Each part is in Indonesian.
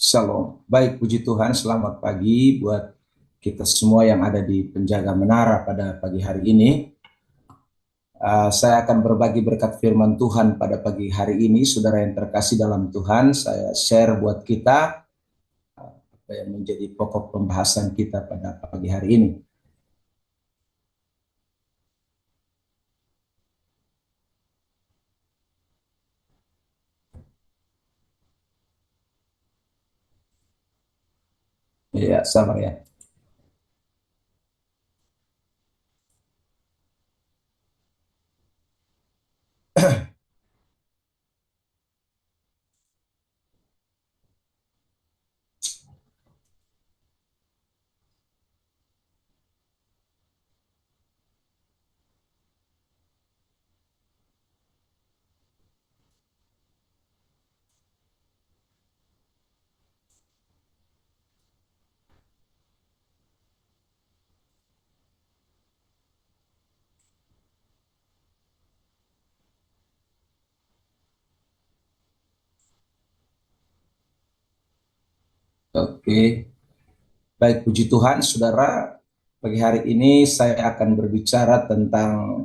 Shalom. Baik, puji Tuhan, selamat pagi buat kita semua yang ada di penjaga menara pada pagi hari ini. Saya akan berbagi berkat firman Tuhan pada pagi hari ini. Saudara yang terkasih dalam Tuhan, saya share buat kita apa yang menjadi pokok pembahasan kita pada pagi hari ini. Ya, sabar ya. Oke, baik, puji Tuhan, saudara. Pagi hari ini saya akan berbicara tentang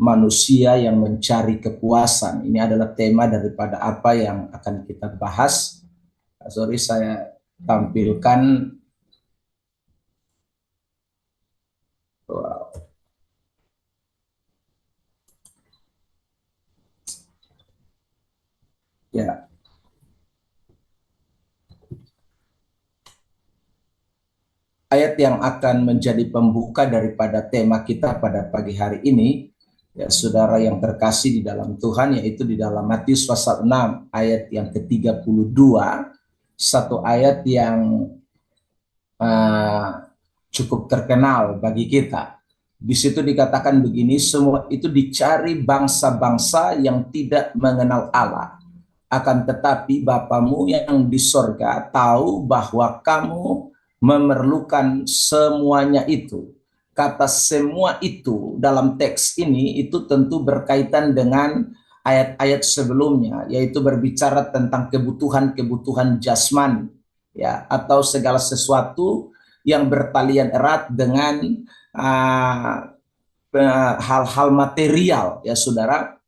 manusia yang mencari kepuasan. Ini adalah tema daripada apa yang akan kita bahas. Sorry, saya tampilkan. Ya, ayat yang akan menjadi pembuka daripada tema kita pada pagi hari ini, ya saudara yang terkasih di dalam Tuhan, yaitu di dalam Matius pasal 6 ayat yang ke-32, satu ayat yang uh, cukup terkenal bagi kita. Di situ dikatakan begini, semua itu dicari bangsa-bangsa yang tidak mengenal Allah. Akan tetapi Bapamu yang di sorga tahu bahwa kamu memerlukan semuanya itu. Kata semua itu dalam teks ini itu tentu berkaitan dengan ayat-ayat sebelumnya, yaitu berbicara tentang kebutuhan-kebutuhan jasmani, ya, atau segala sesuatu yang bertalian erat dengan hal-hal material, ya saudara,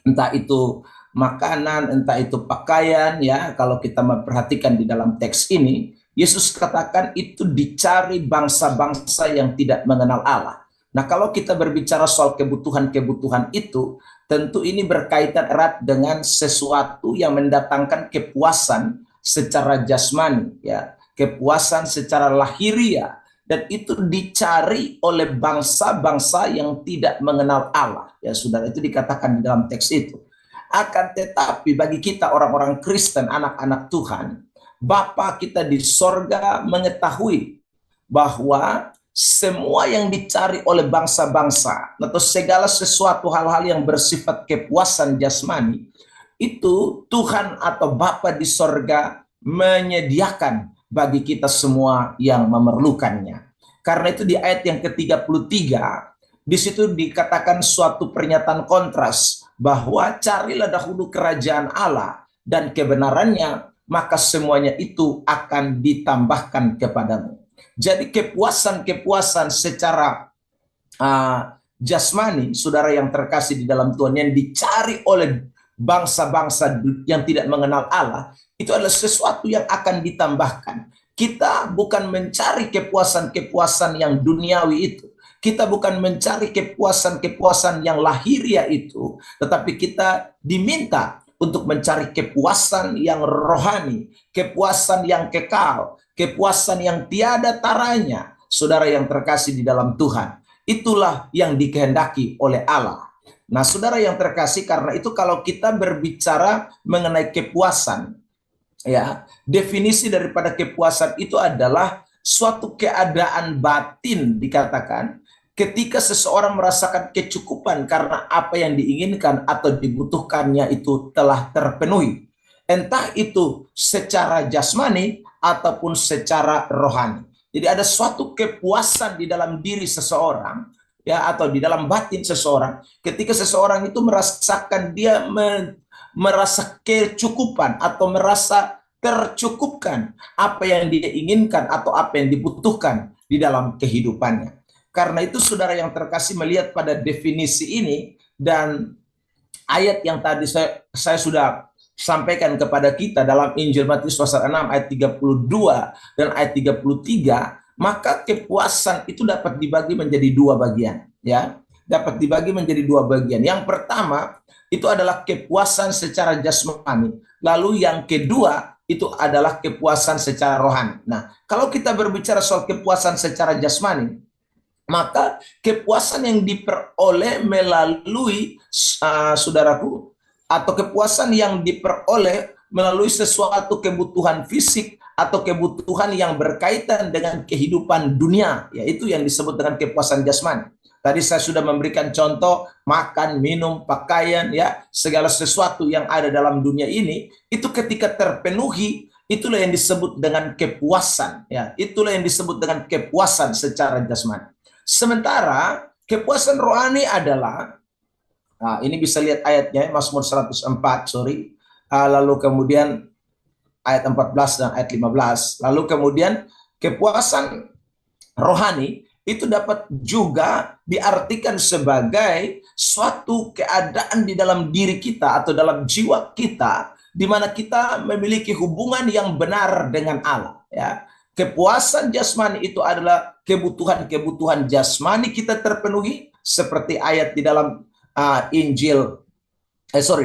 entah itu makanan, entah itu pakaian, ya. Kalau kita memperhatikan di dalam teks ini, Yesus katakan itu dicari bangsa-bangsa yang tidak mengenal Allah. Nah, kalau kita berbicara soal kebutuhan-kebutuhan itu, tentu ini berkaitan erat dengan sesuatu yang mendatangkan kepuasan secara jasmani, ya, kepuasan secara lahiriah, dan itu dicari oleh bangsa-bangsa yang tidak mengenal Allah, ya saudara. Itu dikatakan di dalam teks itu. Akan tetapi bagi kita orang-orang Kristen, anak-anak Tuhan, Bapa kita di sorga mengetahui bahwa semua yang dicari oleh bangsa-bangsa atau segala sesuatu hal-hal yang bersifat kepuasan jasmani, itu Tuhan atau Bapa di sorga menyediakan bagi kita semua yang memerlukannya. Karena itu di ayat yang ke-33, di situ dikatakan suatu pernyataan kontras bahwa carilah dahulu kerajaan Allah dan kebenarannya, maka semuanya itu akan ditambahkan kepadamu. Jadi kepuasan-kepuasan secara jasmani, saudara yang terkasih di dalam Tuhan, yang dicari oleh bangsa-bangsa yang tidak mengenal Allah, itu adalah sesuatu yang akan ditambahkan. Kita bukan mencari kepuasan-kepuasan yang duniawi itu. Kita bukan mencari kepuasan-kepuasan yang lahiriah itu, tetapi kita diminta untuk mencari kepuasan yang rohani, kepuasan yang kekal, kepuasan yang tiada taranya. Saudara yang terkasih di dalam Tuhan, itulah yang dikehendaki oleh Allah. Nah, saudara yang terkasih, karena itu kalau kita berbicara mengenai kepuasan, ya, definisi daripada kepuasan itu adalah suatu keadaan batin, dikatakan ketika seseorang merasakan kecukupan karena apa yang diinginkan atau dibutuhkannya itu telah terpenuhi, entah itu secara jasmani ataupun secara rohani. Jadi ada suatu kepuasan di dalam diri seseorang, ya, atau di dalam batin seseorang ketika seseorang itu merasakan dia merasa kecukupan atau merasa tercukupkan apa yang dia inginkan atau apa yang dibutuhkan di dalam kehidupannya. Karena itu saudara yang terkasih, melihat pada definisi ini dan ayat yang tadi saya sudah sampaikan kepada kita dalam Injil Matius pasal 6 ayat 32 dan ayat 33, maka kepuasan itu dapat dibagi menjadi dua bagian, ya. Dapat dibagi menjadi dua bagian. Yang pertama itu adalah kepuasan secara jasmani, lalu yang kedua itu adalah kepuasan secara rohani. Nah, kalau kita berbicara soal kepuasan secara jasmani, maka kepuasan yang diperoleh melalui saudaraku, atau kepuasan yang diperoleh melalui sesuatu kebutuhan fisik atau kebutuhan yang berkaitan dengan kehidupan dunia, yaitu yang disebut dengan kepuasan jasmani. Tadi saya sudah memberikan contoh makan, minum, pakaian, ya, segala sesuatu yang ada dalam dunia ini, itu ketika terpenuhi, itulah yang disebut dengan kepuasan, ya. Itulah yang disebut dengan kepuasan secara jasmani. Sementara kepuasan rohani adalah, nah, ini bisa lihat ayatnya, Mazmur 104, lalu kemudian ayat 14 dan ayat 15. Lalu kemudian kepuasan rohani itu dapat juga diartikan sebagai suatu keadaan di dalam diri kita atau dalam jiwa kita, di mana kita memiliki hubungan yang benar dengan Allah, ya. Kepuasan jasmani itu adalah kebutuhan-kebutuhan jasmani kita terpenuhi, seperti ayat di dalam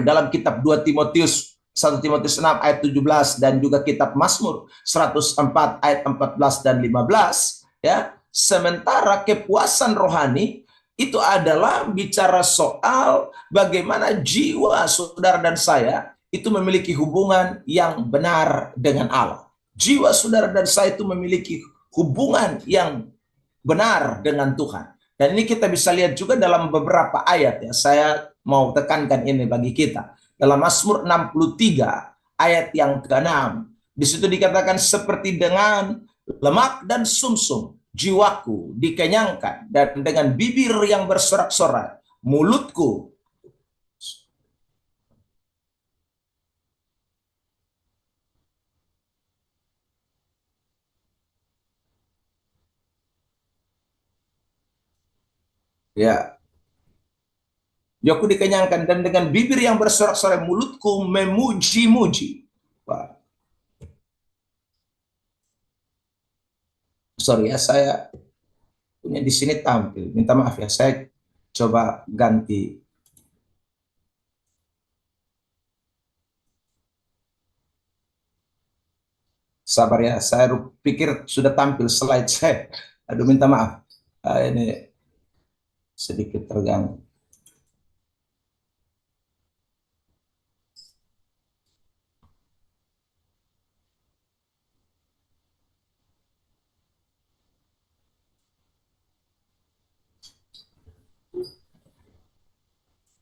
dalam kitab 2 Timotius 1 Timotius 6 ayat 17 dan juga kitab Mazmur 104 ayat 14 dan 15, ya. Sementara kepuasan rohani itu adalah bicara soal bagaimana jiwa saudara dan saya itu memiliki hubungan yang benar dengan Allah. Jiwa saudara dan saya itu memiliki hubungan yang benar dengan Tuhan. Dan ini kita bisa lihat juga dalam beberapa ayat, ya. Saya mau tekankan ini bagi kita. Dalam Mazmur 63 ayat yang ke-6, di situ dikatakan, seperti dengan lemak dan sumsum jiwaku dikenyangkan, dan dengan bibir yang bersorak-sorai mulutku. Ya, jiwaku dikenyangkan, dan dengan bibir yang bersorak-sorai mulutku memuji-muji. Sorry ya, saya punya di sini tampil. Minta maaf ya, saya coba ganti. Sabar ya, saya pikir sudah tampil slide saya. Aduh, minta maaf. Ini sedikit terganggu.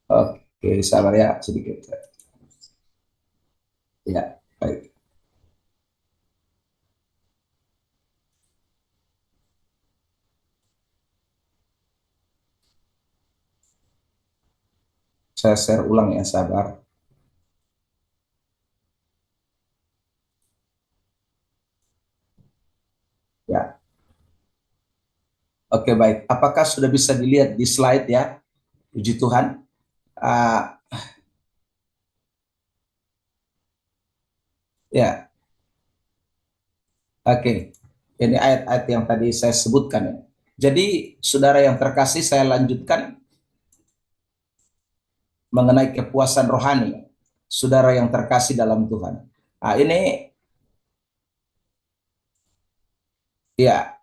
Oke, sabar ya sedikit. Ya, baik. Saya share ulang ya, sabar. Ya. Oke, baik. Apakah sudah bisa dilihat di slide ya? Puji Tuhan. Ya. Oke. Ini ayat-ayat yang tadi saya sebutkan ya. Jadi, saudara yang terkasih, saya lanjutkan mengenai kepuasan rohani. Saudara yang terkasih dalam Tuhan. Nah, ini ya,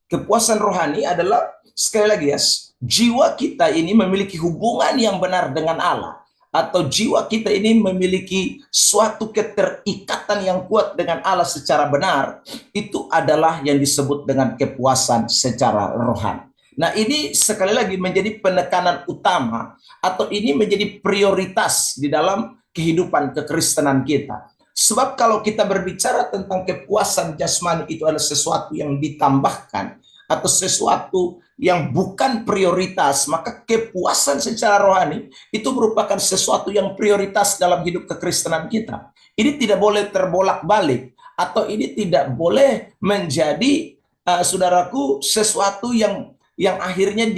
kepuasan rohani adalah, sekali lagi ya, jiwa kita ini memiliki hubungan yang benar dengan Allah, atau jiwa kita ini memiliki suatu keterikatan yang kuat dengan Allah secara benar. Itu adalah yang disebut dengan kepuasan secara rohani. Nah, ini sekali lagi menjadi penekanan utama, atau ini menjadi prioritas di dalam kehidupan kekristenan kita. Sebab kalau kita berbicara tentang kepuasan jasmani, itu adalah sesuatu yang ditambahkan atau sesuatu yang bukan prioritas, maka kepuasan secara rohani itu merupakan sesuatu yang prioritas dalam hidup kekristenan kita. Ini tidak boleh terbolak-balik, atau ini tidak boleh menjadi saudaraku sesuatu yang akhirnya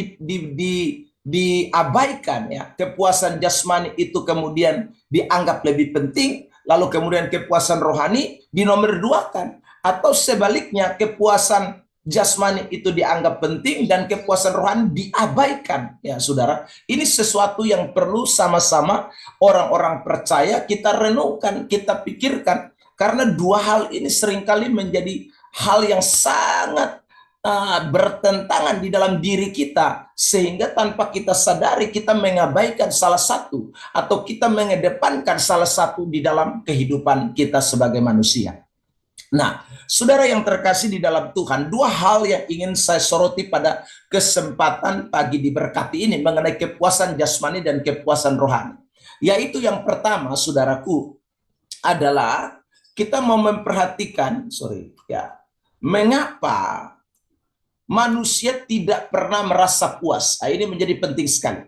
diabaikan, ya. Kepuasan jasmani itu kemudian dianggap lebih penting, lalu kemudian kepuasan rohani dinomorduakan, atau sebaliknya kepuasan jasmani itu dianggap penting dan kepuasan rohani diabaikan, ya saudara. Ini sesuatu yang perlu sama-sama orang-orang percaya kita renungkan, kita pikirkan, karena dua hal ini seringkali menjadi hal yang sangat bertentangan di dalam diri kita, sehingga tanpa kita sadari kita mengabaikan salah satu atau kita mengedepankan salah satu di dalam kehidupan kita sebagai manusia. Nah, saudara yang terkasih di dalam Tuhan, dua hal yang ingin saya soroti pada kesempatan pagi diberkati ini mengenai kepuasan jasmani dan kepuasan rohani. Yaitu yang pertama, saudaraku, adalah kita mau memperhatikan, mengapa manusia tidak pernah merasa puas. Nah, ini menjadi penting sekali.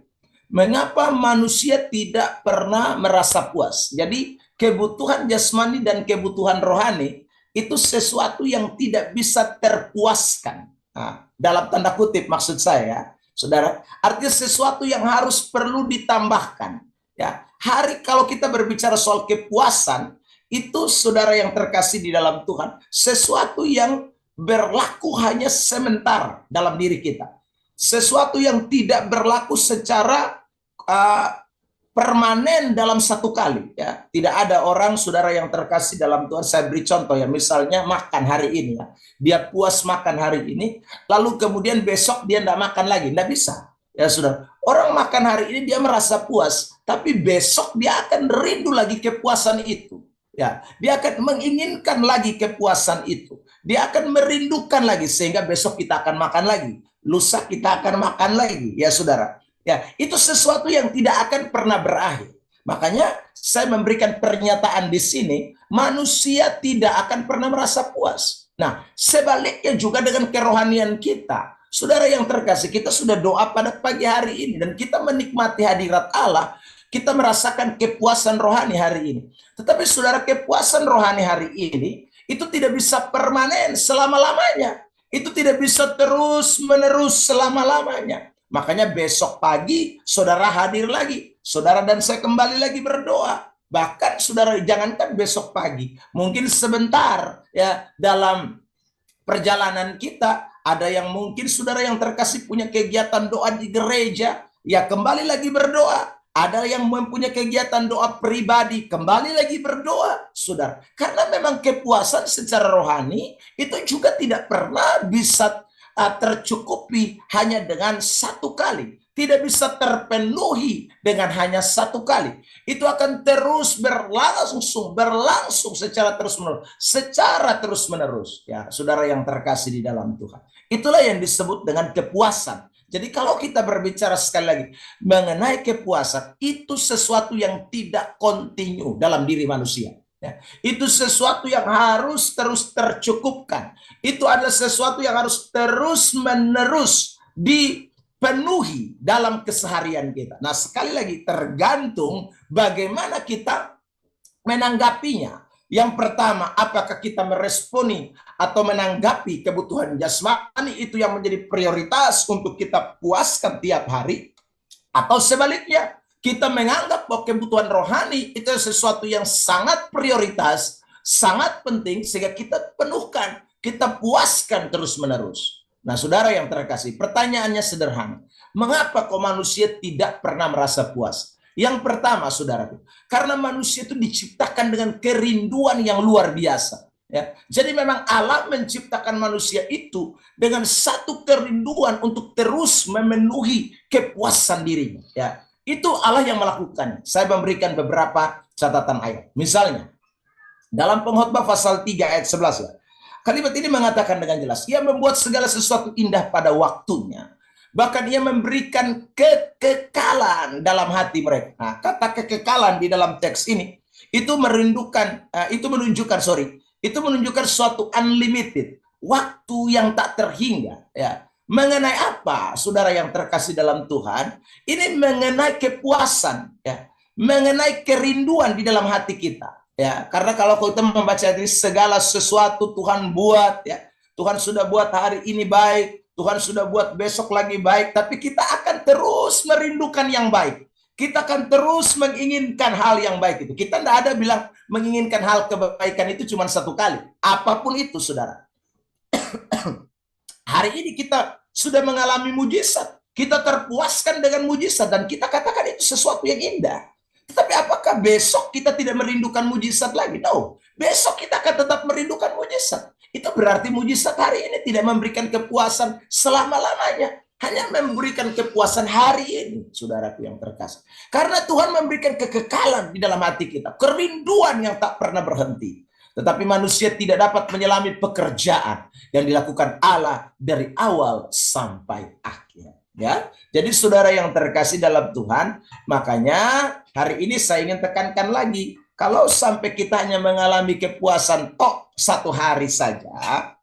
Mengapa manusia tidak pernah merasa puas? Jadi, kebutuhan jasmani dan kebutuhan rohani itu sesuatu yang tidak bisa terpuaskan. Nah, dalam tanda kutip maksud saya, saudara, artinya sesuatu yang harus perlu ditambahkan. Ya, kalau kita berbicara soal kepuasan, itu saudara yang terkasih di dalam Tuhan, sesuatu yang berlaku hanya sementara dalam diri kita. Sesuatu yang tidak berlaku secara permanen dalam satu kali, ya. Tidak ada orang saudara yang terkasih dalam Tuhan, saya beri contoh ya, misalnya makan hari ini, ya. Dia puas makan hari ini, lalu kemudian besok dia tidak makan lagi, tidak bisa, ya saudara. Orang makan hari ini dia merasa puas, tapi besok dia akan rindu lagi kepuasan itu, ya. Dia akan menginginkan lagi kepuasan itu, dia akan merindukan lagi, sehingga besok kita akan makan lagi, lusa kita akan makan lagi, ya saudara. Ya, itu sesuatu yang tidak akan pernah berakhir. Makanya saya memberikan pernyataan di sini, manusia tidak akan pernah merasa puas. Nah, sebaliknya juga dengan kerohanian kita. Saudara yang terkasih, kita sudah doa pada pagi hari ini dan kita menikmati hadirat Allah, kita merasakan kepuasan rohani hari ini. Tetapi saudara, kepuasan rohani hari ini itu tidak bisa permanen selama-lamanya. Itu tidak bisa terus-menerus selama-lamanya. Makanya besok pagi saudara hadir lagi, saudara dan saya kembali lagi berdoa. Bahkan saudara, jangankan besok pagi, mungkin sebentar ya dalam perjalanan kita, ada yang mungkin saudara yang terkasih punya kegiatan doa di gereja, ya kembali lagi berdoa. Ada yang mempunyai kegiatan doa pribadi, kembali lagi berdoa, saudara. Karena memang kepuasan secara rohani itu juga tidak pernah bisa tercukupi hanya dengan satu kali. Tidak bisa terpenuhi dengan hanya satu kali. Itu akan terus berlangsung secara terus-menerus. Ya, saudara yang terkasih di dalam Tuhan. Itulah yang disebut dengan kepuasan. Jadi kalau kita berbicara sekali lagi mengenai kepuasan, itu sesuatu yang tidak kontinu dalam diri manusia. Ya, itu sesuatu yang harus terus tercukupkan. Itu adalah sesuatu yang harus terus-menerus dipenuhi dalam keseharian kita. Nah, sekali lagi tergantung bagaimana kita menanggapinya. Yang pertama, apakah kita meresponi atau menanggapi kebutuhan jasmani itu yang menjadi prioritas untuk kita puaskan tiap hari, atau sebaliknya, kita menganggap bahwa kebutuhan rohani itu sesuatu yang sangat prioritas, sangat penting, sehingga kita penuhkan, kita puaskan terus-menerus. Nah, saudara yang terkasih, pertanyaannya sederhana. Mengapa kok manusia tidak pernah merasa puas? Yang pertama, saudara, karena manusia itu diciptakan dengan kerinduan yang luar biasa. Ya. Jadi memang Allah menciptakan manusia itu dengan satu kerinduan untuk terus memenuhi kepuasan dirinya. Ya. Itu Allah yang melakukan. Saya memberikan beberapa catatan ayat. Misalnya, dalam Pengkhotbah pasal 3 ayat 11. Ya, kalimat ini mengatakan dengan jelas, Ia membuat segala sesuatu indah pada waktunya. Bahkan Ia memberikan kekekalan dalam hati mereka. Nah, kata kekekalan di dalam teks ini, itu menunjukkan suatu unlimited. Waktu yang tak terhingga. Ya. Mengenai apa, saudara yang terkasih dalam Tuhan? Ini mengenai kepuasan, ya, mengenai kerinduan di dalam hati kita, ya. Karena kalau kita membaca ini, segala sesuatu Tuhan buat, ya. Tuhan sudah buat hari ini baik, Tuhan sudah buat besok lagi baik, tapi kita akan terus merindukan yang baik. Kita akan terus menginginkan hal yang baik itu. Kita tidak ada bilang menginginkan hal kebaikan itu cuma satu kali. Apapun itu, saudara. Hari ini kita sudah mengalami mujizat. Kita terpuaskan dengan mujizat dan kita katakan itu sesuatu yang indah. Tetapi apakah besok kita tidak merindukan mujizat lagi? No. Besok kita akan tetap merindukan mujizat. Itu berarti mujizat hari ini tidak memberikan kepuasan selama-lamanya. Hanya memberikan kepuasan hari ini, saudaraku yang terkasih. Karena Tuhan memberikan kekekalan di dalam hati kita. Kerinduan yang tak pernah berhenti. Tetapi manusia tidak dapat menyelami pekerjaan yang dilakukan Allah dari awal sampai akhir. Ya, jadi saudara yang terkasih dalam Tuhan, makanya hari ini saya ingin tekankan lagi, kalau sampai kita hanya mengalami kepuasan tok satu hari saja,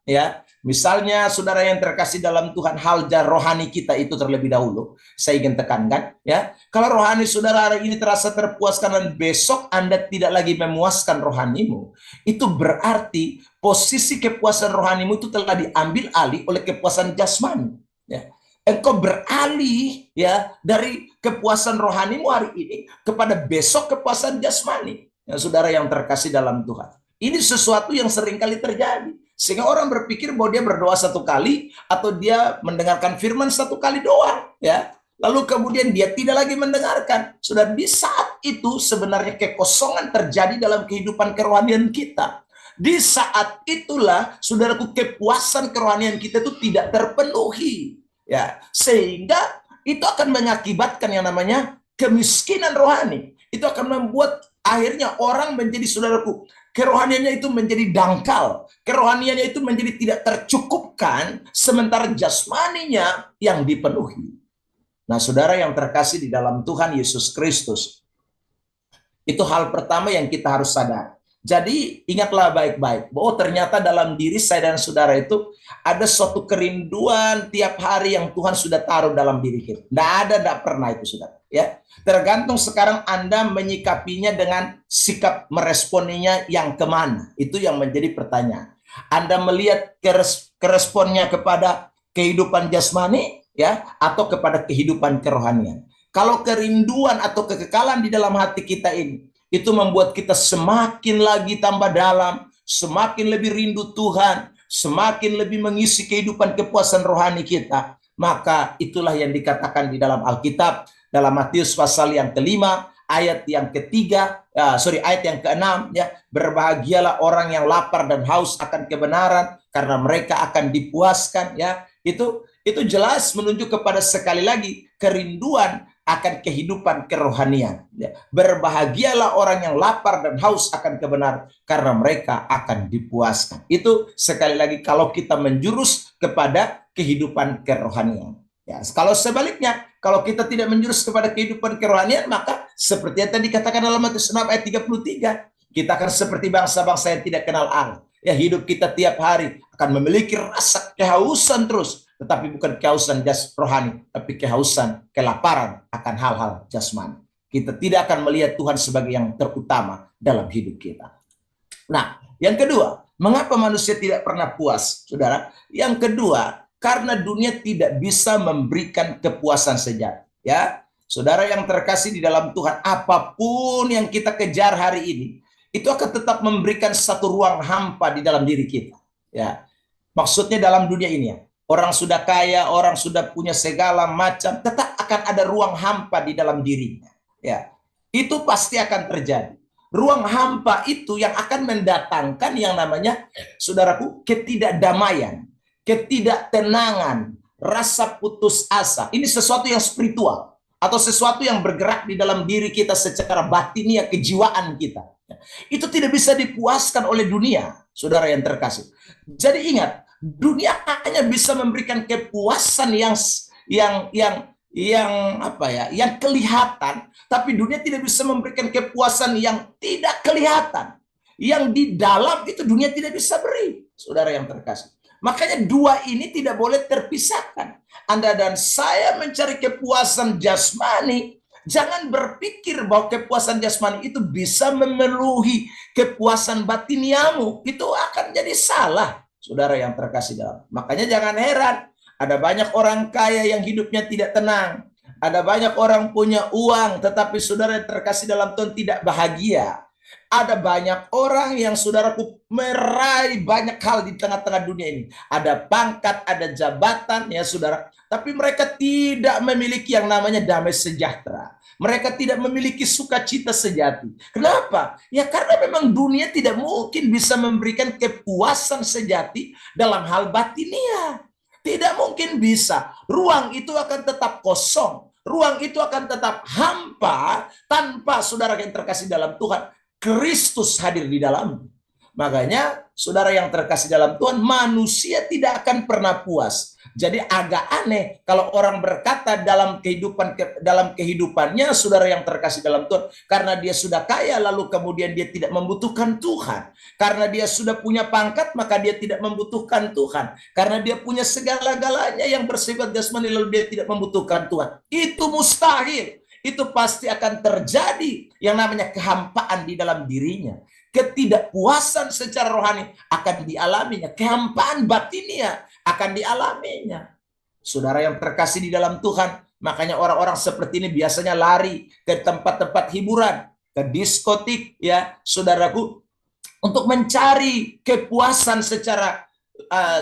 ya, misalnya saudara yang terkasih dalam Tuhan, hal rohani kita itu terlebih dahulu, saya ingin tekankan, ya, kalau rohani saudara hari ini terasa terpuaskan dan besok Anda tidak lagi memuaskan rohanimu, itu berarti posisi kepuasan rohanimu itu telah diambil alih oleh kepuasan jasmani, ya. Engkau beralih, ya, dari kepuasan rohanimu hari ini kepada besok kepuasan jasmani. Ya, saudara yang terkasih dalam Tuhan. Ini sesuatu yang seringkali terjadi. Sehingga orang berpikir bahwa dia berdoa satu kali atau dia mendengarkan firman satu kali doang, ya. Lalu kemudian dia tidak lagi mendengarkan. Sudah di saat itu sebenarnya kekosongan terjadi dalam kehidupan kerohanian kita. Di saat itulah, saudaraku, kepuasan kerohanian kita itu tidak terpenuhi. Ya, sehingga itu akan mengakibatkan yang namanya kemiskinan rohani. Itu akan membuat akhirnya orang menjadi, saudaraku, kerohaniannya itu menjadi dangkal. Kerohaniannya itu menjadi tidak tercukupkan, sementara jasmaninya yang dipenuhi. Nah, saudara yang terkasih di dalam Tuhan Yesus Kristus, itu hal pertama yang kita harus sadar. Jadi ingatlah baik-baik bahwa ternyata dalam diri saya dan saudara itu ada suatu kerinduan tiap hari yang Tuhan sudah taruh dalam diri kita. Tidak pernah itu, saudara. Ya, tergantung sekarang Anda menyikapinya dengan sikap meresponinya yang kemana. Itu yang menjadi pertanyaan. Anda melihat keresponnya kepada kehidupan jasmani, ya, atau kepada kehidupan kerohanian. Kalau kerinduan atau kekekalan di dalam hati kita ini itu membuat kita semakin lagi tambah dalam, semakin lebih rindu Tuhan, semakin lebih mengisi kehidupan kepuasan rohani kita. Maka itulah yang dikatakan di dalam Alkitab, dalam Matius pasal yang kelima, ayat yang ketiga, ayat yang keenam, ya, berbahagialah orang yang lapar dan haus akan kebenaran, karena mereka akan dipuaskan. Ya, itu jelas menunjuk kepada sekali lagi kerinduan akan kehidupan kerohanian. Berbahagialah orang yang lapar dan haus akan kebenaran, karena mereka akan dipuaskan. Itu sekali lagi kalau kita menjurus kepada kehidupan kerohanian. Ya, kalau sebaliknya, kalau kita tidak menjurus kepada kehidupan kerohanian, maka seperti yang tadi dikatakan dalam Matius 6 ayat 33, kita akan seperti bangsa-bangsa yang tidak kenal Allah. Ya, hidup kita tiap hari akan memiliki rasa kehausan terus, tetapi bukan kehausan rohani, tapi kehausan, kelaparan akan hal-hal jasmani. Kita tidak akan melihat Tuhan sebagai yang terutama dalam hidup kita. Nah, yang kedua, mengapa manusia tidak pernah puas, saudara? Yang kedua, karena dunia tidak bisa memberikan kepuasan sejati. Ya, saudara yang terkasih di dalam Tuhan, apapun yang kita kejar hari ini, itu akan tetap memberikan satu ruang hampa di dalam diri kita. Ya, maksudnya dalam dunia ini, ya. Orang sudah kaya, orang sudah punya segala macam, tetap akan ada ruang hampa di dalam dirinya. Ya, itu pasti akan terjadi. Ruang hampa itu yang akan mendatangkan yang namanya, saudaraku, ketidakdamaian, ketidaktenangan, rasa putus asa. Ini sesuatu yang spiritual atau sesuatu yang bergerak di dalam diri kita secara batinia, kejiwaan kita. Itu tidak bisa dipuaskan oleh dunia, saudara yang terkasih. Jadi ingat, dunia hanya bisa memberikan kepuasan yang kelihatan, tapi dunia tidak bisa memberikan kepuasan yang tidak kelihatan. Yang di dalam itu dunia tidak bisa beri, saudara yang terkasih. Makanya dua ini tidak boleh terpisahkan. Anda dan saya mencari kepuasan jasmani, jangan berpikir bahwa kepuasan jasmani itu bisa memenuhi kepuasan batiniamu. Itu akan jadi salah, saudara yang terkasih dalam. Makanya jangan heran, ada banyak orang kaya yang hidupnya tidak tenang. Ada banyak orang punya uang, tetapi saudara yang terkasih dalam Tuhan tidak bahagia. Ada banyak orang yang saudaraku meraih banyak hal di tengah-tengah dunia ini. Ada pangkat, ada jabatan ya saudara. Tapi mereka tidak memiliki yang namanya damai sejahtera. Mereka tidak memiliki sukacita sejati. Kenapa? Ya karena memang dunia tidak mungkin bisa memberikan kepuasan sejati dalam hal batinia. Tidak mungkin bisa. Ruang itu akan tetap kosong. Ruang itu akan tetap hampa tanpa saudara yang terkasih dalam Tuhan Kristus hadir di dalam. Makanya saudara yang terkasih dalam Tuhan, manusia tidak akan pernah puas. Jadi agak aneh kalau orang berkata dalam kehidupannya saudara yang terkasih dalam Tuhan, karena dia sudah kaya lalu kemudian dia tidak membutuhkan Tuhan. Karena dia sudah punya pangkat maka dia tidak membutuhkan Tuhan. Karena dia punya segala-galanya yang bersifat jasmani lalu dia tidak membutuhkan Tuhan. Itu mustahil. Itu pasti akan terjadi yang namanya kehampaan di dalam dirinya. Ketidakpuasan secara rohani akan dialaminya. Kehampaan batinia akan dialaminya. Saudara yang terkasih di dalam Tuhan, makanya orang-orang seperti ini biasanya lari ke tempat-tempat hiburan, ke diskotik ya, saudaraku, untuk mencari kepuasan secara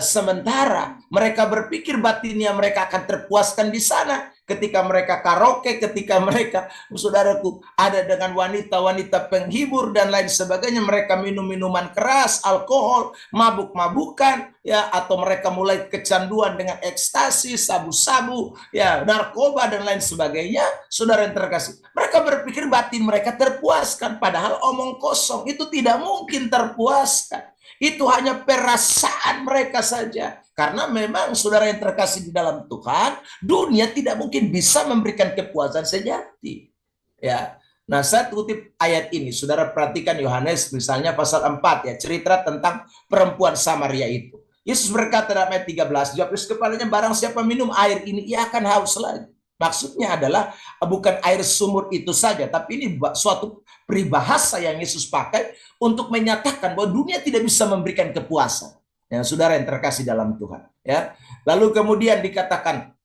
sementara. Mereka berpikir batinnya mereka akan terpuaskan di sana. Ketika mereka karaoke, ketika mereka, saudaraku, ada dengan wanita-wanita penghibur dan lain sebagainya, mereka minum minuman keras, alkohol, mabuk-mabukan, ya, atau mereka mulai kecanduan dengan ekstasi, sabu-sabu, ya, narkoba dan lain sebagainya. Saudara yang terkasih, mereka berpikir batin mereka terpuaskan, padahal omong kosong itu tidak mungkin terpuaskan. Itu hanya perasaan mereka saja. Karena memang saudara yang terkasih di dalam Tuhan, dunia tidak mungkin bisa memberikan kepuasan sejati. Ya. Nah, saya kutip ayat ini, saudara perhatikan Yohanes misalnya pasal 4 ya, cerita tentang perempuan Samaria itu. Yesus berkata dalam ayat 13, jawab Yesus kepadanya, barang siapa minum air ini, ia akan haus lagi. Maksudnya adalah bukan air sumur itu saja, tapi ini suatu peribahasa yang Yesus pakai untuk menyatakan bahwa dunia tidak bisa memberikan kepuasan. Ya, saudara yang terkasih dalam Tuhan. Ya, lalu kemudian dikatakan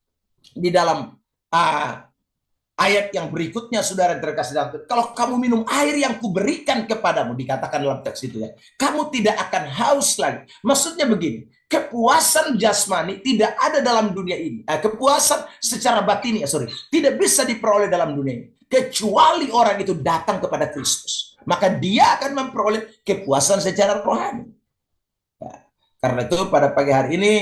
di dalam ayat yang berikutnya, saudara yang terkasih dalam Tuhan, kalau kamu minum air yang kuberikan kepadamu, dikatakan dalam teks itu ya, kamu tidak akan haus lagi. Maksudnya begini, kepuasan jasmani tidak ada dalam dunia ini. Kepuasan secara batini, tidak bisa diperoleh dalam dunia ini. Kecuali orang itu datang kepada Kristus. Maka dia akan memperoleh kepuasan secara rohani. Ya. Karena itu pada pagi hari ini,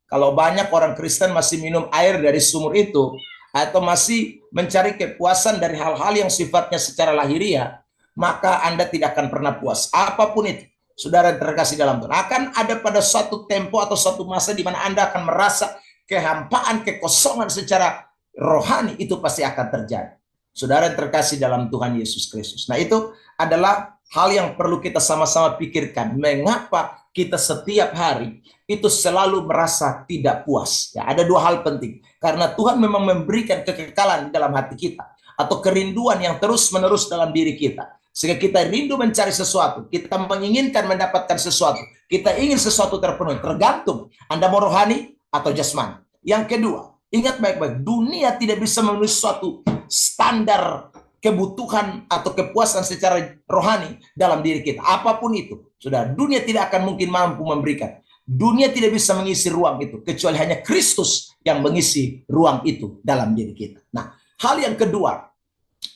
kalau banyak orang Kristen masih minum air dari sumur itu, atau masih mencari kepuasan dari hal-hal yang sifatnya secara lahiriah, maka Anda tidak akan pernah puas. Apapun itu, saudara yang terkasih dalam Tuhan, akan ada pada suatu tempo atau suatu masa di mana Anda akan merasa kehampaan, kekosongan secara rohani, itu pasti akan terjadi. Saudara yang terkasih dalam Tuhan Yesus Kristus. Nah, itu adalah hal yang perlu kita sama-sama pikirkan. Mengapa kita setiap hari itu selalu merasa tidak puas? Ya, ada dua hal penting. Karena Tuhan memang memberikan kekekalan dalam hati kita, atau kerinduan yang terus-menerus dalam diri kita. Sehingga kita rindu mencari sesuatu, kita menginginkan mendapatkan sesuatu, kita ingin sesuatu terpenuhi, tergantung Anda mau rohani atau jasmani. Yang kedua, ingat baik-baik, dunia tidak bisa memenuhi suatu standar kebutuhan atau kepuasan secara rohani dalam diri kita. Apapun itu, sudah, dunia tidak akan mungkin mampu memberikan. Dunia tidak bisa mengisi ruang itu, kecuali hanya Kristus yang mengisi ruang itu dalam diri kita. Nah, hal yang kedua,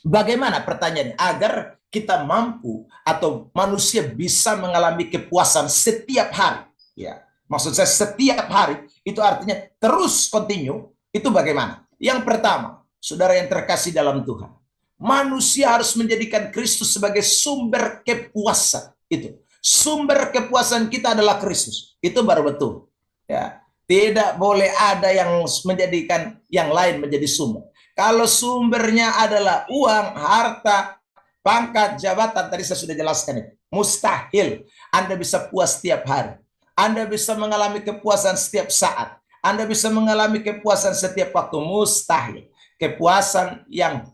bagaimana pertanyaannya agar kita mampu atau manusia bisa mengalami kepuasan setiap hari? Ya, maksud saya setiap hari itu artinya terus continue. Itu bagaimana? Yang pertama, saudara yang terkasih dalam Tuhan, manusia harus menjadikan Kristus sebagai sumber kepuasan. Itu sumber kepuasan kita adalah Kristus. Itu baru betul. Ya, tidak boleh ada yang menjadikan yang lain menjadi sumber. Kalau sumbernya adalah uang, harta, pangkat, jabatan, tadi saya sudah jelaskan itu, mustahil Anda bisa puas setiap hari. Anda bisa mengalami kepuasan setiap saat. Anda bisa mengalami kepuasan setiap waktu. Mustahil. Kepuasan yang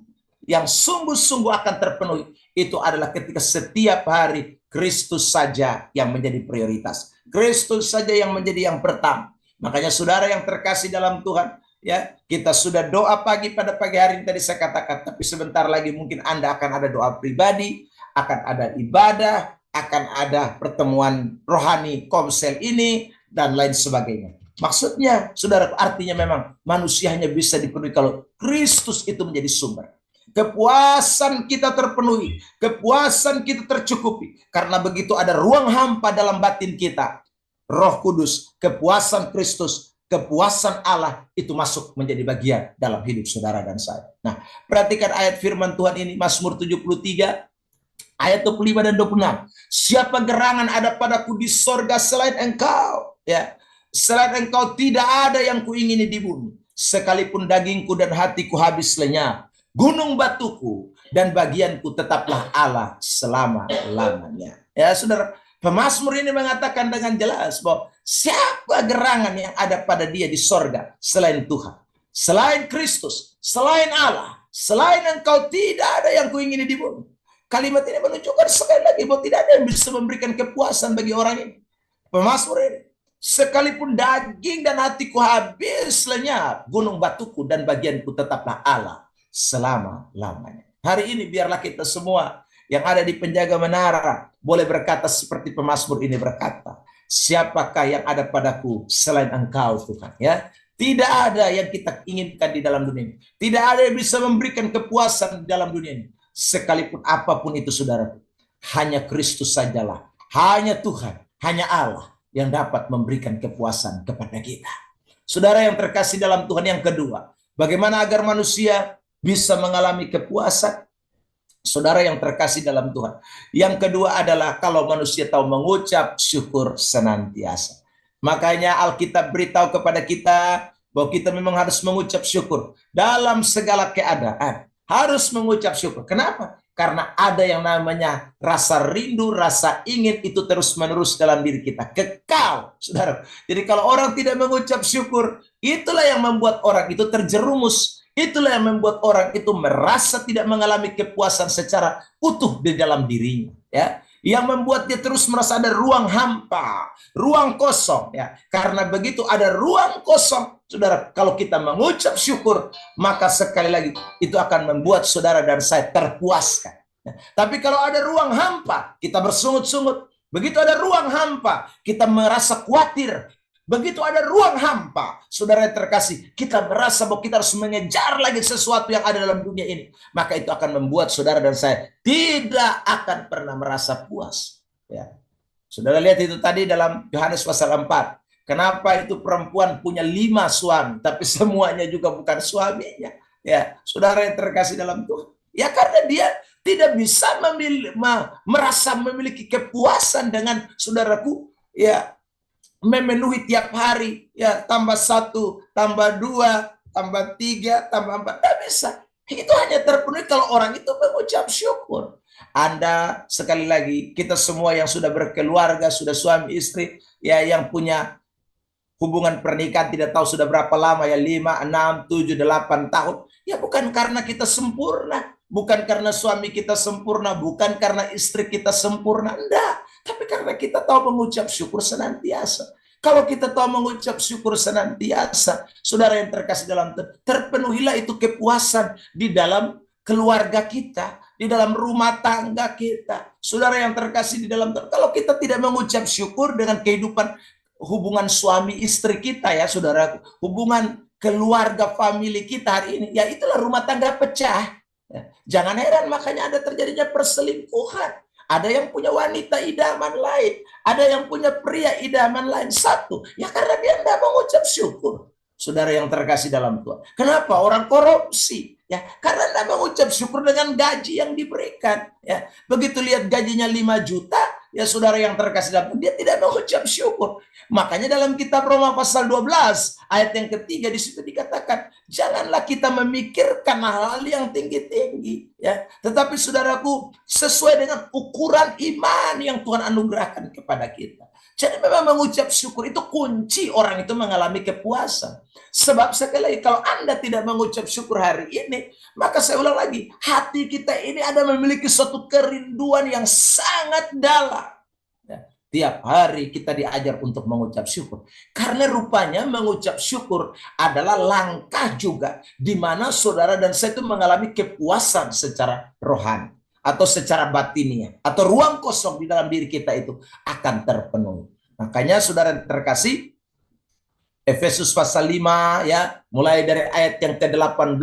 sungguh-sungguh akan terpenuhi itu adalah ketika setiap hari Kristus saja yang menjadi prioritas. Kristus saja yang menjadi yang pertama. Makanya saudara yang terkasih dalam Tuhan, ya, kita sudah doa pagi pada pagi hari ini tadi saya katakan, tapi sebentar lagi mungkin Anda akan ada doa pribadi, akan ada ibadah, akan ada pertemuan rohani komsel ini dan lain sebagainya. Maksudnya, saudara, artinya memang manusia hanya bisa dipenuhi kalau Kristus itu menjadi sumber. Kepuasan kita terpenuhi, kepuasan kita tercukupi. Karena begitu ada ruang hampa dalam batin kita, Roh Kudus, kepuasan Kristus, kepuasan Allah itu masuk menjadi bagian dalam hidup saudara dan saya. Nah, perhatikan ayat firman Tuhan ini, Mazmur 73, ayat 25 dan 26. Siapa gerangan ada padaku di sorga selain engkau? Ya, selain engkau tidak ada yang kuingini di bumi. Sekalipun dagingku dan hatiku habis lenyap, gunung batuku dan bagianku tetaplah Allah selama-lamanya. Ya, saudara, pemazmur ini mengatakan dengan jelas bahwa siapa gerangan yang ada pada dia di sorga selain Tuhan, selain Kristus, selain Allah, selain engkau tidak ada yang kuingini di bumi. Kalimat ini menunjukkan sekali lagi bahwa tidak ada yang bisa memberikan kepuasan bagi orang ini. Pemazmur ini, sekalipun daging dan hatiku habis lenyap, gunung batuku dan bagianku tetaplah Allah selama-lamanya. Hari ini biarlah kita semua yang ada di penjaga menara boleh berkata seperti pemazmur ini berkata, siapakah yang ada padaku selain engkau Tuhan, ya? Tidak ada yang kita inginkan di dalam dunia ini. Tidak ada yang bisa memberikan kepuasan di dalam dunia ini. Sekalipun apapun itu saudara, hanya Kristus sajalah, hanya Tuhan, hanya Allah yang dapat memberikan kepuasan kepada kita. Saudara yang terkasih dalam Tuhan, yang kedua, bagaimana agar manusia bisa mengalami kepuasan? Saudara yang terkasih dalam Tuhan, yang kedua adalah kalau manusia tahu mengucap syukur senantiasa. Makanya Alkitab beritahu kepada kita bahwa kita memang harus mengucap syukur dalam segala keadaan. Harus mengucap syukur. Kenapa? Karena ada yang namanya rasa rindu, rasa ingin itu terus-menerus dalam diri kita. Kekal, saudara. Jadi kalau orang tidak mengucap syukur, itulah yang membuat orang itu terjerumus. Itulah yang membuat orang itu merasa tidak mengalami kepuasan secara utuh di dalam dirinya, ya. Yang membuat dia terus merasa ada ruang hampa, ruang kosong, ya. Karena begitu ada ruang kosong, saudara, kalau kita mengucap syukur, maka sekali lagi itu akan membuat saudara dan saya terpuaskan. Tapi kalau ada ruang hampa, kita bersungut-sungut. Begitu ada ruang hampa, kita merasa khawatir. Begitu ada ruang hampa, saudara yang terkasih, kita merasa bahwa kita harus mengejar lagi sesuatu yang ada dalam dunia ini. Maka itu akan membuat saudara dan saya tidak akan pernah merasa puas. Ya. Saudara lihat itu tadi dalam Yohanes pasal 4. Kenapa itu perempuan punya 5 suami, tapi semuanya juga bukan suaminya. Ya, saudara yang terkasih dalam Tuhan. Ya karena dia tidak bisa merasa memiliki kepuasan dengan saudaraku, ya, memenuhi tiap hari, ya, tambah 1, tambah 2, tambah 3, tambah 4, tidak bisa. Itu hanya terpenuhi kalau orang itu mengucap syukur. Anda, sekali lagi, kita semua yang sudah berkeluarga, sudah suami istri, ya, yang punya hubungan pernikahan tidak tahu sudah berapa lama, ya, 5, 6, 7, 8 tahun, ya bukan karena kita sempurna, bukan karena suami kita sempurna, bukan karena istri kita sempurna, enggak. Tapi karena kita tahu mengucap syukur senantiasa. Kalau kita tahu mengucap syukur senantiasa, saudara yang terkasih dalam Tuhan, terpenuhilah itu kepuasan di dalam keluarga kita, di dalam rumah tangga kita. Saudara yang terkasih di dalam Tuhan, kalau kita tidak mengucap syukur dengan kehidupan hubungan suami istri kita, ya saudara, hubungan keluarga famili kita hari ini, ya itulah rumah tangga pecah. Ya, jangan heran makanya ada terjadinya perselingkuhan. Ada yang punya wanita idaman lain, ada yang punya pria idaman lain. Satu, ya karena dia tidak mengucap syukur. Saudara yang terkasih dalam Tuhan, kenapa orang korupsi? Ya karena tidak mengucap syukur dengan gaji yang diberikan. Ya begitu lihat gajinya 5 juta, ya saudara yang terkasih dalam Tuhan, dia tidak mengucap syukur. Makanya dalam kitab Roma pasal 12 ayat yang ketiga di situ dikatakan, janganlah kita memikirkan hal-hal yang tinggi-tinggi ya, tetapi saudaraku sesuai dengan ukuran iman yang Tuhan anugerahkan kepada kita. Jadi memang mengucap syukur itu kunci orang itu mengalami kepuasan. Sebab sekali lagi kalau Anda tidak mengucap syukur hari ini, maka saya ulang lagi, hati kita ini ada memiliki suatu kerinduan yang sangat dalam. Tiap hari kita diajar untuk mengucap syukur. Karena rupanya mengucap syukur adalah langkah juga di mana saudara dan saya itu mengalami kepuasan secara rohani atau secara batinnya, atau ruang kosong di dalam diri kita itu akan terpenuhi. Makanya saudara terkasih, Efesus pasal 5 ya, mulai dari ayat yang ke-18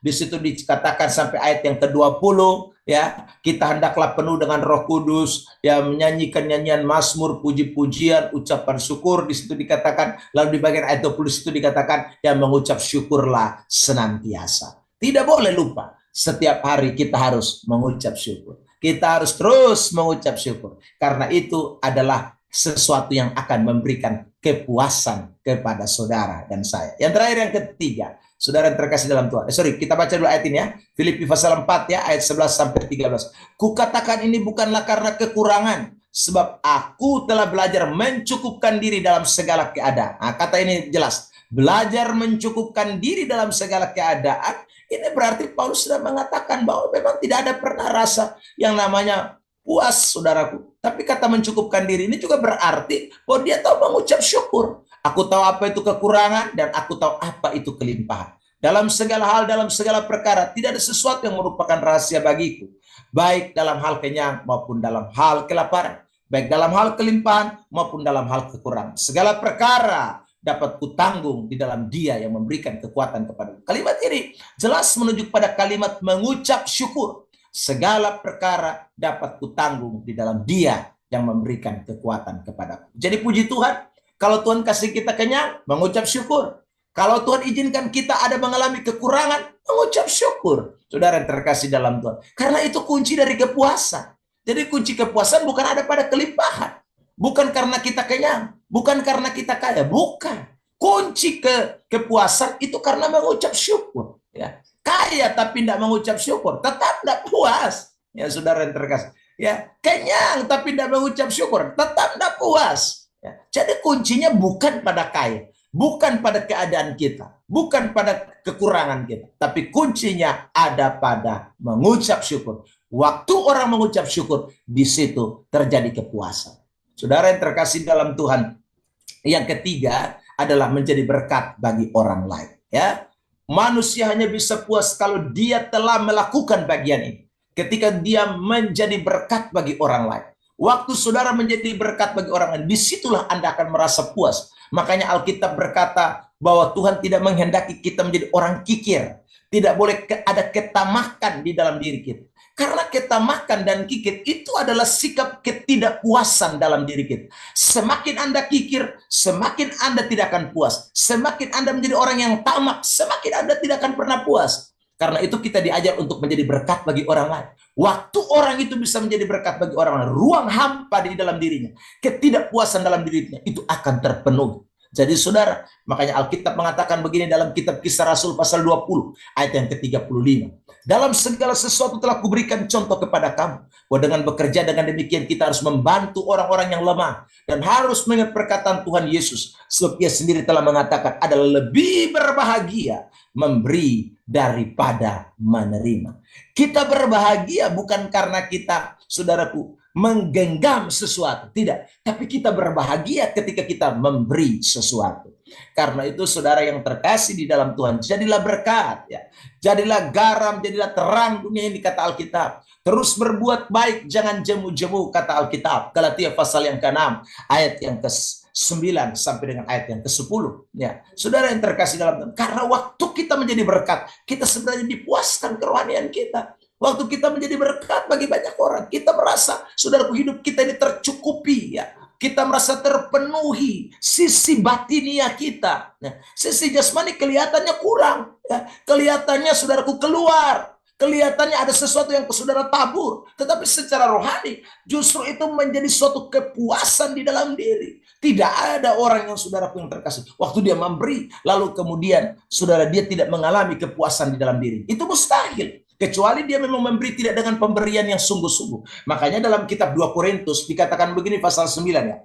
di situ dikatakan sampai ayat yang ke-20 ya, kita hendaklah penuh dengan Roh Kudus ya, menyanyikan nyanyian mazmur, puji-pujian, ucapan syukur. Di situ dikatakan, lalu di bagian ayat 20 di situ dikatakan ya, mengucap syukurlah senantiasa. Tidak boleh lupa, setiap hari kita harus mengucap syukur. Kita harus terus mengucap syukur, karena itu adalah sesuatu yang akan memberikan kepuasan kepada saudara dan saya. Yang terakhir, yang ketiga, saudara yang terkasih dalam Tuhan. Kita baca dulu ayat ini ya. Filipi pasal 4 ya, ayat 11 sampai 13. Kukatakan ini bukanlah karena kekurangan, sebab aku telah belajar mencukupkan diri dalam segala keadaan. Nah, kata ini jelas. Belajar mencukupkan diri dalam segala keadaan. Ini berarti Paulus sudah mengatakan bahwa memang tidak ada pernah rasa yang namanya puas, saudaraku. Tapi kata mencukupkan diri ini juga berarti bahwa dia tahu mengucap syukur. Aku tahu apa itu kekurangan dan aku tahu apa itu kelimpahan. Dalam segala hal, dalam segala perkara, tidak ada sesuatu yang merupakan rahasia bagiku. Baik dalam hal kenyang maupun dalam hal kelaparan. Baik dalam hal kelimpahan maupun dalam hal kekurangan. Segala perkara dapat kutanggung di dalam Dia yang memberikan kekuatan kepadaku. Kalimat ini jelas menunjuk pada kalimat mengucap syukur. Segala perkara dapat kutanggung di dalam Dia yang memberikan kekuatan kepadaku. Jadi puji Tuhan, kalau Tuhan kasih kita kenyang, mengucap syukur. Kalau Tuhan izinkan kita ada mengalami kekurangan, mengucap syukur. Saudara yang terkasih dalam Tuhan. Karena itu kunci dari kepuasan. Jadi kunci kepuasan bukan ada pada kelimpahan. Bukan karena kita kenyang. Bukan karena kita kaya. Bukan. Kunci kepuasan itu karena mengucap syukur. Ya. Kaya tapi tidak mengucap syukur, tetap tidak puas. Ya, saudara yang terkasih. Ya, kenyang tapi tidak mengucap syukur, tetap tidak puas. Ya. Jadi kuncinya bukan pada kaya, bukan pada keadaan kita, bukan pada kekurangan kita, tapi kuncinya ada pada mengucap syukur. Waktu orang mengucap syukur, di situ terjadi kepuasan. Saudara yang terkasih dalam Tuhan, yang ketiga adalah menjadi berkat bagi orang lain. Ya. Manusia hanya bisa puas kalau dia telah melakukan bagian ini. Ketika dia menjadi berkat bagi orang lain. Waktu saudara menjadi berkat bagi orang lain, disitulah Anda akan merasa puas. Makanya Alkitab berkata bahwa Tuhan tidak menghendaki kita menjadi orang kikir. Tidak boleh ada ketamakan di dalam diri kita. Karena ketamakan dan kikir itu adalah sikap ketidakpuasan dalam diri kita. Semakin Anda kikir, semakin Anda tidak akan puas. Semakin Anda menjadi orang yang tamak, semakin Anda tidak akan pernah puas. Karena itu kita diajar untuk menjadi berkat bagi orang lain. Waktu orang itu bisa menjadi berkat bagi orang lain, ruang hampa di dalam dirinya, ketidakpuasan dalam dirinya, itu akan terpenuhi. Jadi saudara, makanya Alkitab mengatakan begini dalam kitab Kisah Rasul pasal 20, ayat yang ke-35. Dalam segala sesuatu telah kuberikan contoh kepada kamu, bahwa dengan bekerja dengan demikian kita harus membantu orang-orang yang lemah, dan harus mengingat perkataan Tuhan Yesus, sebab Dia sendiri telah mengatakan adalah lebih berbahagia memberi daripada menerima. Kita berbahagia bukan karena kita, saudaraku, menggenggam sesuatu, tidak, tapi kita berbahagia ketika kita memberi sesuatu. Karena itu saudara yang terkasih di dalam Tuhan, jadilah berkat ya. Jadilah garam, jadilah terang dunia ini, kata Alkitab. Terus berbuat baik, jangan jemu-jemu, kata Alkitab. Galatia pasal yang ke-6 ayat yang ke-9 sampai dengan ayat yang ke-10 ya. Saudara yang terkasih dalam Tuhan, karena waktu kita menjadi berkat, kita sebenarnya dipuaskan kerohanian kita. Waktu kita menjadi berkat bagi banyak orang, kita merasa, saudaraku, hidup kita ini tercukupi ya. Kita merasa terpenuhi sisi batinia kita. Nah, sisi jasmani kelihatannya kurang. Ya. Kelihatannya, saudaraku, keluar. Kelihatannya ada sesuatu yang saudara tabur, tetapi secara rohani justru itu menjadi suatu kepuasan di dalam diri. Tidak ada orang yang saudara yang terkasih, waktu dia memberi, lalu kemudian saudara dia tidak mengalami kepuasan di dalam diri. Itu mustahil. Kecuali dia memang memberi tidak dengan pemberian yang sungguh-sungguh. Makanya dalam kitab 2 Korintus dikatakan begini pasal 9 ya.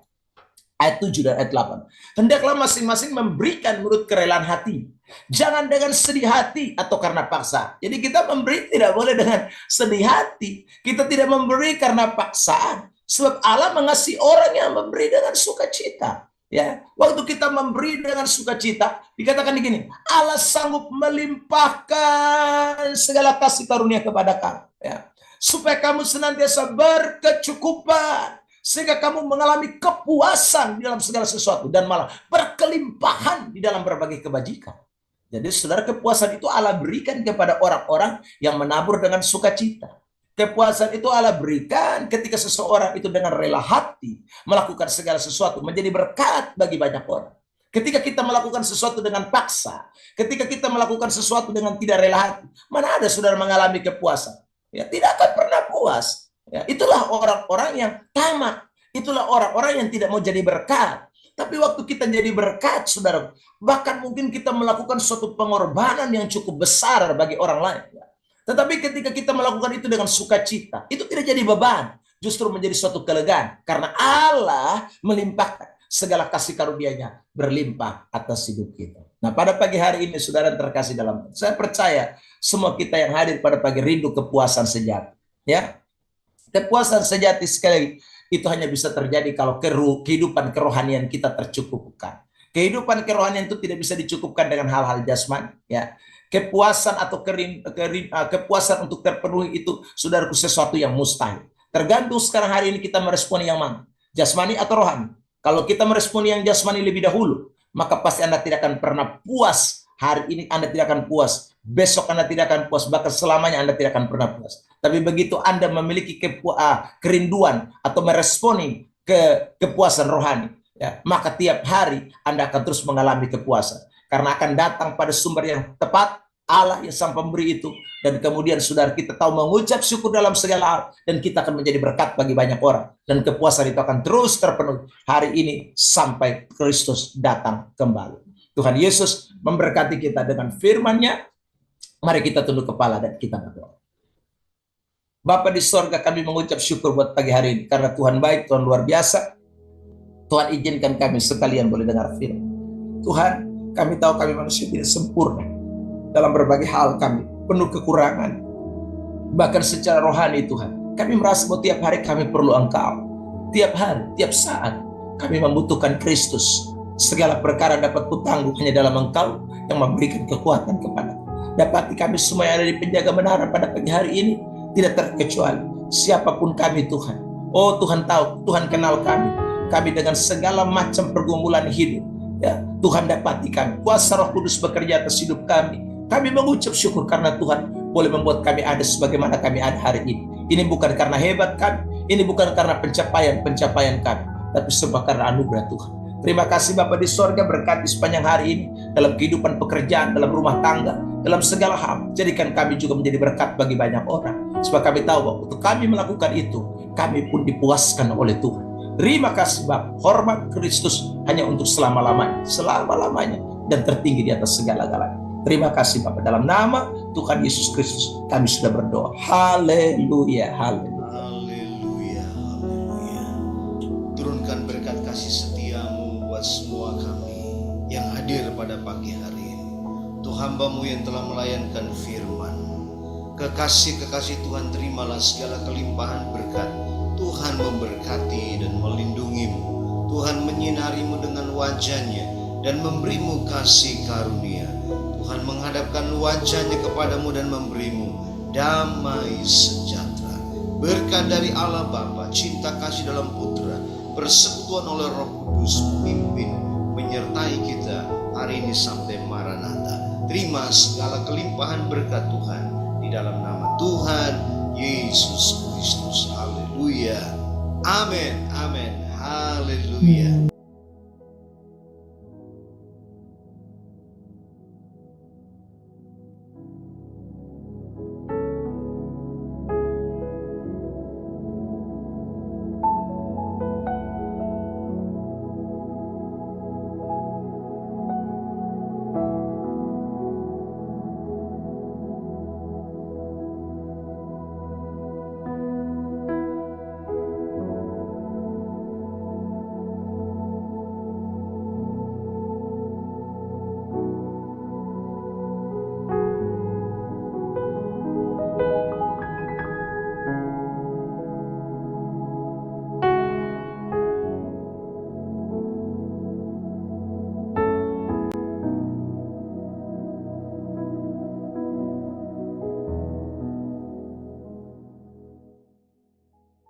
Ayat 7 dan ayat 8. Hendaklah masing-masing memberikan menurut kerelaan hati. Jangan dengan sedih hati atau karena paksa. Jadi kita memberi tidak boleh dengan sedih hati. Kita tidak memberi karena paksaan. Sebab Allah mengasihi orang yang memberi dengan sukacita. Ya, waktu kita memberi dengan sukacita, dikatakan begini, Allah sanggup melimpahkan segala kasih karunia kepada kamu. Ya, supaya kamu senantiasa berkecukupan, sehingga kamu mengalami kepuasan di dalam segala sesuatu dan malah berkelimpahan di dalam berbagai kebajikan. Jadi saudara, kepuasan itu Allah berikan kepada orang-orang yang menabur dengan sukacita. Kepuasan itu Allah berikan ketika seseorang itu dengan rela hati melakukan segala sesuatu menjadi berkat bagi banyak orang. Ketika kita melakukan sesuatu dengan paksa, ketika kita melakukan sesuatu dengan tidak rela hati, mana ada saudara mengalami kepuasan? Ya, tidak akan pernah puas. Ya, itulah orang-orang yang tamak. Itulah orang-orang yang tidak mau jadi berkat. Tapi waktu kita jadi berkat, saudara, bahkan mungkin kita melakukan suatu pengorbanan yang cukup besar bagi orang lain. Ya. Tetapi ketika kita melakukan itu dengan sukacita, itu tidak jadi beban. Justru menjadi suatu kelegaan. Karena Allah melimpahkan segala kasih karunia-Nya berlimpah atas hidup kita. Nah, pada pagi hari ini, saudara terkasih dalam, saya percaya semua kita yang hadir pada pagi rindu kepuasan sejati. Ya, kepuasan sejati sekali lagi, itu hanya bisa terjadi kalau kehidupan kerohanian kita tercukupkan. Kehidupan kerohanian itu tidak bisa dicukupkan dengan hal-hal jasmani. Ya, kepuasan atau kepuasan untuk terpenuhi itu, saudaraku, sesuatu yang mustahil. Tergantung sekarang hari ini kita meresponi yang mana, jasmani atau rohani. Kalau kita meresponi yang jasmani lebih dahulu, maka pasti Anda tidak akan pernah puas. Hari ini Anda tidak akan puas, besok Anda tidak akan puas, bahkan selamanya Anda tidak akan pernah puas. Tapi begitu Anda memiliki kerinduan atau meresponi kepuasan rohani, ya, maka tiap hari Anda akan terus mengalami kepuasan. Karena akan datang pada sumber yang tepat, Allah yang sang pemberi itu. Dan kemudian saudara, kita tahu mengucap syukur dalam segala hal, dan kita akan menjadi berkat bagi banyak orang. Dan kepuasan itu akan terus terpenuhi hari ini sampai Kristus datang kembali. Tuhan Yesus memberkati kita dengan firman-Nya. Mari kita tunduk kepala dan kita berdoa. Bapa di sorga, kami mengucap syukur buat pagi hari ini. Karena Tuhan baik, Tuhan luar biasa. Tuhan izinkan kami sekalian boleh dengar firman. Tuhan, kami tahu kami manusia tidak sempurna. Dalam berbagai hal kami penuh kekurangan. Bahkan secara rohani Tuhan, kami merasa bahwa tiap hari kami perlu Engkau. Tiap hari, tiap saat kami membutuhkan Kristus. Segala perkara dapat kutangguh hanya dalam Engkau yang memberikan kekuatan kepada. Dapati kami semua yang ada di penjaga menara pada pagi hari ini, tidak terkecuali siapapun kami Tuhan. Oh Tuhan tahu, Tuhan kenal kami. Kami dengan segala macam pergumulan hidup. Ya, Tuhan dapati kami. Kuasa Roh Kudus bekerja atas hidup kami. Kami mengucap syukur karena Tuhan boleh membuat kami ada sebagaimana kami ada hari ini. Ini bukan karena hebat kami, ini bukan karena pencapaian kami, tapi sebab karena anugerah Tuhan. Terima kasih Bapa di sorga, berkati sepanjang hari ini dalam kehidupan pekerjaan, dalam rumah tangga, dalam segala hal. Jadikan kami juga menjadi berkat bagi banyak orang. Sebab kami tahu bahwa untuk kami melakukan itu, kami pun dipuaskan oleh Tuhan. Terima kasih Bapa, hormat Kristus hanya untuk selama-lamanya, dan tertinggi di atas segala-galanya. Terima kasih Bapa, dalam nama Tuhan Yesus Kristus kami sudah berdoa. Haleluya, haleluya. Haleluya, haleluya. Turunkan berkat kasih setiamu buat semua kami yang hadir pada pagi hari ini. Tuh hamba-Mu yang telah melayankan firman. Kekasih-kekasih Tuhan, terimalah segala kelimpahan berkat. Tuhan memberkati dan melindungimu. Tuhan menyinarimu dengan wajah-Nya dan memberimu kasih karunia. Tuhan menghadapkan wajah-Nya kepadamu dan memberimu damai sejahtera. Berkat dari Allah Bapa, cinta kasih dalam Putra, persekutuan oleh Roh Kudus memimpin, menyertai kita hari ini sampai Maranatha. Terima segala kelimpahan berkat Tuhan di dalam nama Tuhan Yesus Kristus. Haleluya. Amin. Amin. Haleluya.